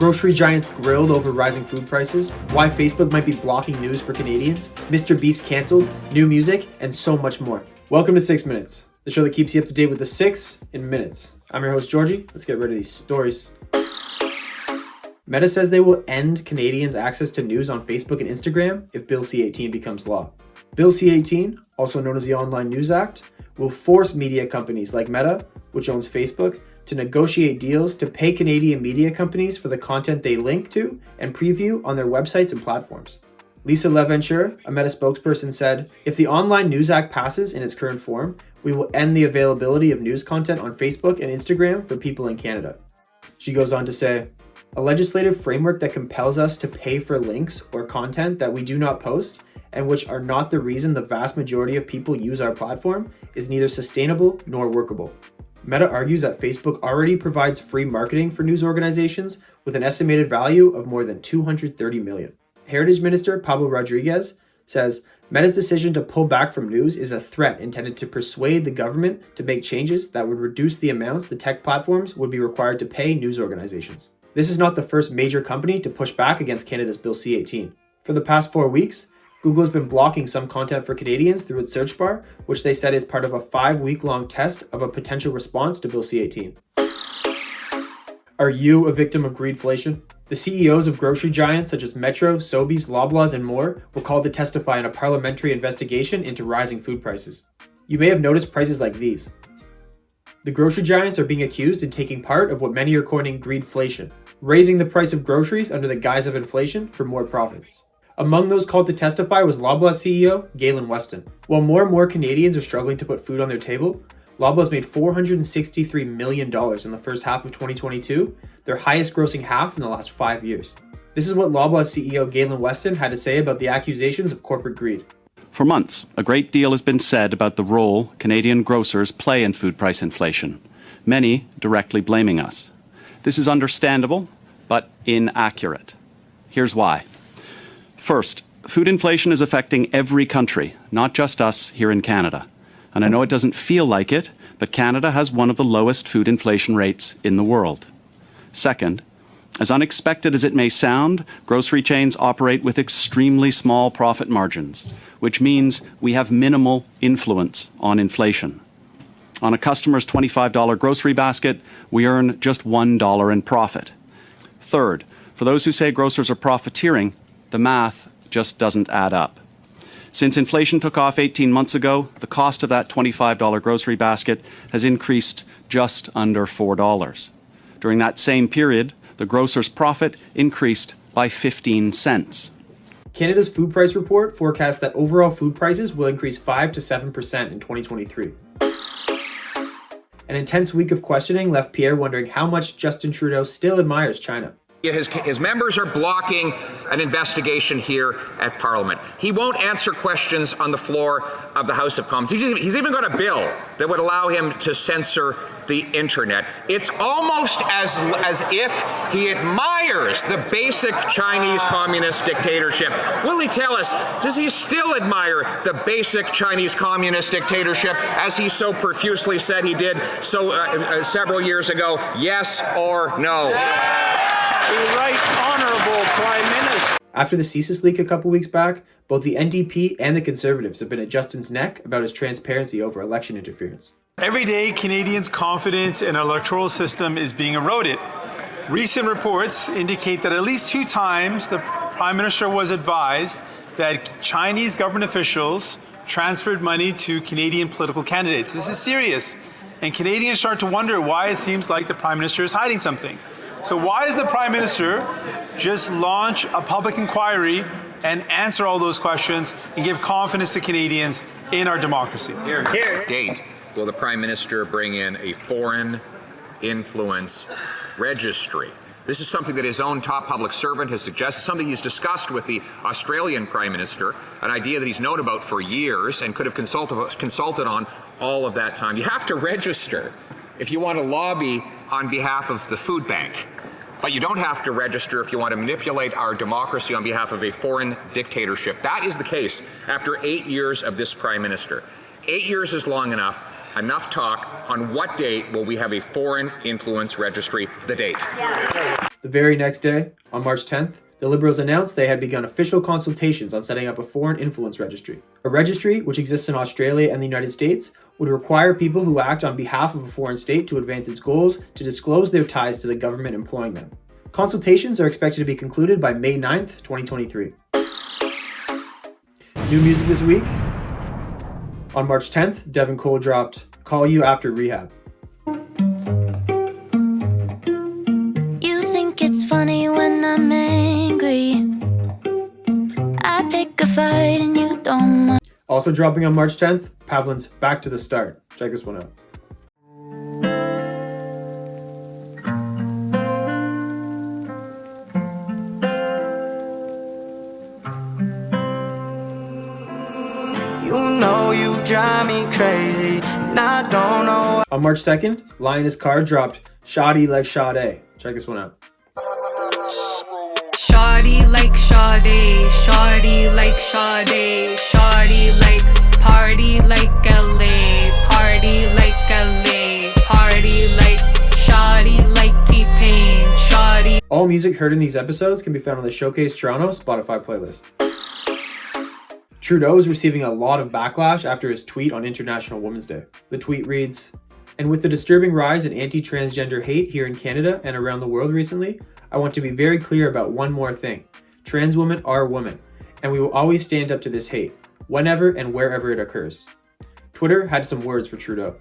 grocery giants grilled over rising food prices, why Facebook might be blocking news for Canadians, Mr. Beast cancelled, new music, and so much more. Welcome to 6 Minutes, the show that keeps you up to date with the 6 in minutes. I'm your host, Georgie. Let's get rid of these stories. Meta says they will end Canadians' access to news on Facebook and Instagram if Bill C-18 becomes law. Bill C-18, also known as the Online News Act, will force media companies like Meta, which owns Facebook, to negotiate deals to pay Canadian media companies for the content they link to and preview on their websites and platforms. Lisa Leventure, a Meta spokesperson, said, "If the Online News Act passes in its current form, we will end the availability of news content on Facebook and Instagram for people in Canada." She goes on to say, "A legislative framework that compels us to pay for links or content that we do not post and which are not the reason the vast majority of people use our platform is neither sustainable nor workable." Meta argues that Facebook already provides free marketing for news organizations with an estimated value of more than $230 million. Heritage Minister Pablo Rodriguez says Meta's decision to pull back from news is a threat intended to persuade the government to make changes that would reduce the amounts the tech platforms would be required to pay news organizations. This is not the first major company to push back against Canada's Bill C-18. For the past 4 weeks, Google has been blocking some content for Canadians through its search bar, which they said is part of a 5-week-long test of a potential response to Bill C-18. Are you a victim of greedflation? The CEOs of grocery giants such as Metro, Sobeys, Loblaws, and more were called to testify in a parliamentary investigation into rising food prices. You may have noticed prices like these. The grocery giants are being accused of taking part of what many are coining greedflation, raising the price of groceries under the guise of inflation for more profits. Among those called to testify was Loblaws CEO Galen Weston. While more and more Canadians are struggling to put food on their table, Loblaws made $463 million in the first half of 2022, their highest grossing half in the last 5 years. This is what Loblaws CEO Galen Weston had to say about the accusations of corporate greed. For months, a great deal has been said about the role Canadian grocers play in food price inflation, many directly blaming us. This is understandable, but inaccurate. Here's why. First, food inflation is affecting every country, not just us here in Canada. And I know it doesn't feel like it, but Canada has one of the lowest food inflation rates in the world. Second, as unexpected as it may sound, grocery chains operate with extremely small profit margins, which means we have minimal influence on inflation. On a customer's $25 grocery basket, we earn just $1 in profit. Third, for those who say grocers are profiteering, the math just doesn't add up. Since inflation took off 18 months ago, the cost of that $25 grocery basket has increased just under $4. During that same period, the grocer's profit increased by 15 cents. Canada's food price report forecasts that overall food prices will increase 5 to 7% in 2023. An intense week of questioning left Pierre wondering how much Justin Trudeau still admires China. His members are blocking an investigation here at Parliament. He won't answer questions on the floor of the House of Commons. He's even got a bill that would allow him to censor the internet. It's almost as if he admires the basic Chinese communist dictatorship. Will he tell us, does he still admire the basic Chinese communist dictatorship as he so profusely said he did several years ago? Yes or no? The right honourable Prime Minister. After the CSIS leak a couple weeks back, both the NDP and the Conservatives have been at Justin's neck about his transparency over election interference. Every day, Canadians' confidence in our electoral system is being eroded. Recent reports indicate that at least 2 times the Prime Minister was advised that Chinese government officials transferred money to Canadian political candidates. This is serious, and Canadians start to wonder why it seems like the Prime Minister is hiding something. So why does the Prime Minister just launch a public inquiry and answer all those questions and give confidence to Canadians in our democracy? Here. Date. Will the Prime Minister bring in a foreign influence registry? This is something that his own top public servant has suggested, something he's discussed with the Australian Prime Minister, an idea that he's known about for years and could have consulted on all of that time. You have to register if you want to lobby on behalf of the food bank, but you don't have to register if you want to manipulate our democracy on behalf of a foreign dictatorship. That is the case after 8 years of this Prime Minister. 8 years is long enough. enough talk. On what date will we have a foreign influence registry? The date. The very next day, on March 10th, the Liberals announced they had begun official consultations on setting up a foreign influence registry. A registry, which exists in Australia and the United States, would require people who act on behalf of a foreign state to advance its goals to disclose their ties to the government employing them. Consultations are expected to be concluded by May 9th, 2023. New music this week. On March 10th, Devin Cole dropped Call You After Rehab. You think it's funny when I'm angry. I pick a fight and you don't mind. Also dropping on March 10th, Pavlin's Back to the Start. Check this one out. You know you drive me crazy, and I don't know. On March 2nd, Lioness Card dropped Shoddy Like Sade. Check this one out. Shoddy like Sade, shoddy like Sade, shoddy like party like LA, party like LA, party like shoddy like T-Pain, shoddy. All music heard in these episodes can be found on the Showcase Toronto Spotify playlist. Trudeau is receiving a lot of backlash after his tweet on International Women's Day. The tweet reads, "And with the disturbing rise in anti-transgender hate here in Canada and around the world recently, I want to be very clear about one more thing. Trans women are women, and we will always stand up to this hate, whenever and wherever it occurs." Twitter had some words for Trudeau.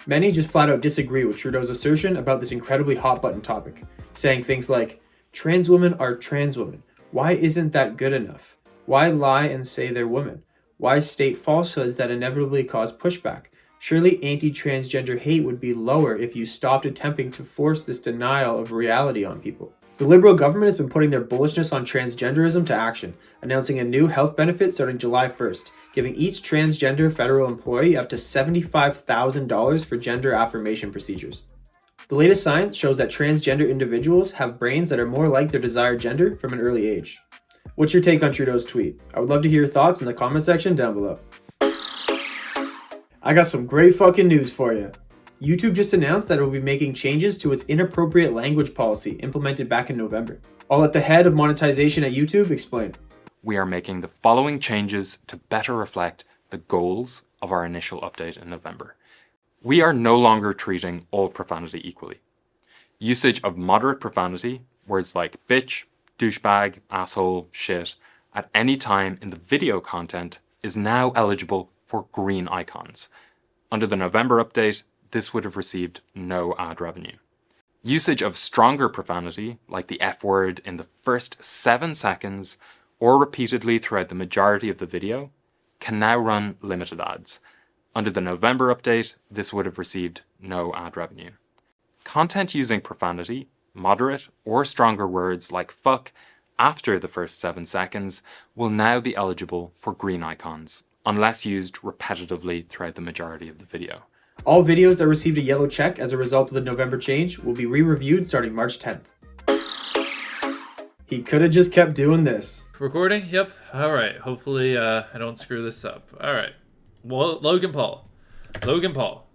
Many just flat out disagree with Trudeau's assertion about this incredibly hot button topic, saying things like, "Trans women are trans women. Why isn't that good enough? Why lie and say they're women? Why state falsehoods that inevitably cause pushback? Surely anti-transgender hate would be lower if you stopped attempting to force this denial of reality on people." The Liberal government has been putting their bullishness on transgenderism to action, announcing a new health benefit starting July 1st, giving each transgender federal employee up to $75,000 for gender affirmation procedures. The latest science shows that transgender individuals have brains that are more like their desired gender from an early age. What's your take on Trudeau's tweet? I would love to hear your thoughts in the comment section down below. I got some great fucking news for you. YouTube just announced that it will be making changes to its inappropriate language policy implemented back in November. I'll let the head of monetization at YouTube explain. We are making the following changes to better reflect the goals of our initial update in November. We are no longer treating all profanity equally. Usage of moderate profanity, words like bitch, douchebag, asshole, shit, at any time in the video content is now eligible for green icons. Under the November update, this would have received no ad revenue. Usage of stronger profanity, like the F word in the first 7 seconds or repeatedly throughout the majority of the video, can now run limited ads. Under the November update, this would have received no ad revenue. Content using profanity, moderate or stronger words like fuck after the first 7 seconds will now be eligible for green icons, unless used repetitively throughout the majority of the video. All videos that received a yellow check as a result of the November change will be re-reviewed starting March 10th. He could have just kept doing this. Recording? Yep. All right. Hopefully I don't screw this up. All right. Well, Logan Paul. Logan Paul.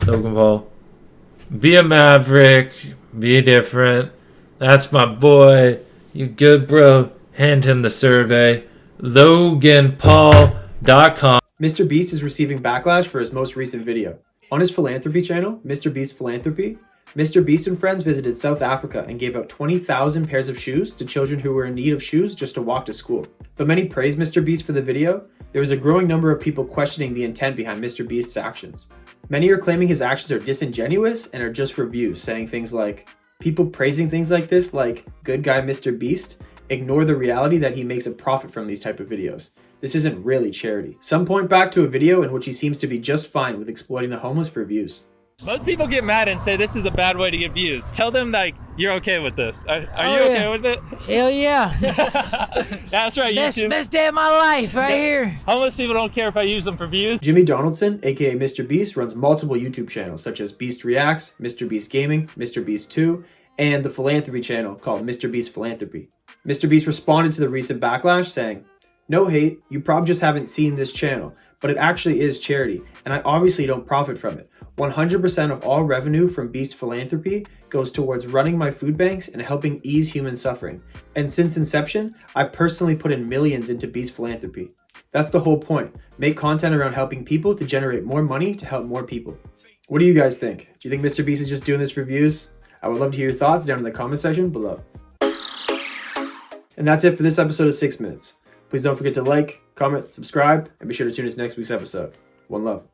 Logan Paul. Be a maverick. Be different. That's my boy. You good, bro? Hand him the survey. LoganPaul.com. Mr. Beast is receiving backlash for his most recent video. On his philanthropy channel, Mr. Beast Philanthropy, Mr. Beast and friends visited South Africa and gave out 20,000 pairs of shoes to children who were in need of shoes just to walk to school. Though many praised Mr. Beast for the video, there was a growing number of people questioning the intent behind Mr. Beast's actions. Many are claiming his actions are disingenuous and are just for views, saying things like, people praising things like this, like good guy Mr. Beast, ignore the reality that he makes a profit from these type of videos. This isn't really charity. Some point back to a video in which he seems to be just fine with exploiting the homeless for views. Most people get mad and say this is a bad way to get views. Tell them like you're okay with this. Are you okay with it? Hell yeah. That's right, YouTube. Best day of my life right here. Homeless people don't care if I use them for views. Jimmy Donaldson, aka Mr. Beast, runs multiple YouTube channels such as Beast Reacts, Mr. Beast Gaming, Mr. Beast 2, and the philanthropy channel called Mr. Beast Philanthropy. Mr. Beast responded to the recent backlash saying, "No hate, you probably just haven't seen this channel, but it actually is charity, and I obviously don't profit from it. 100% of all revenue from Beast Philanthropy goes towards running my food banks and helping ease human suffering. And since inception, I've personally put in millions into Beast Philanthropy. That's the whole point. Make content around helping people to generate more money to help more people." What do you guys think? Do you think Mr. Beast is just doing this for views? I would love to hear your thoughts down in the comment section below. And that's it for this episode of 6 Minutes. Please don't forget to like, comment, subscribe, and be sure to tune in to next week's episode. One love.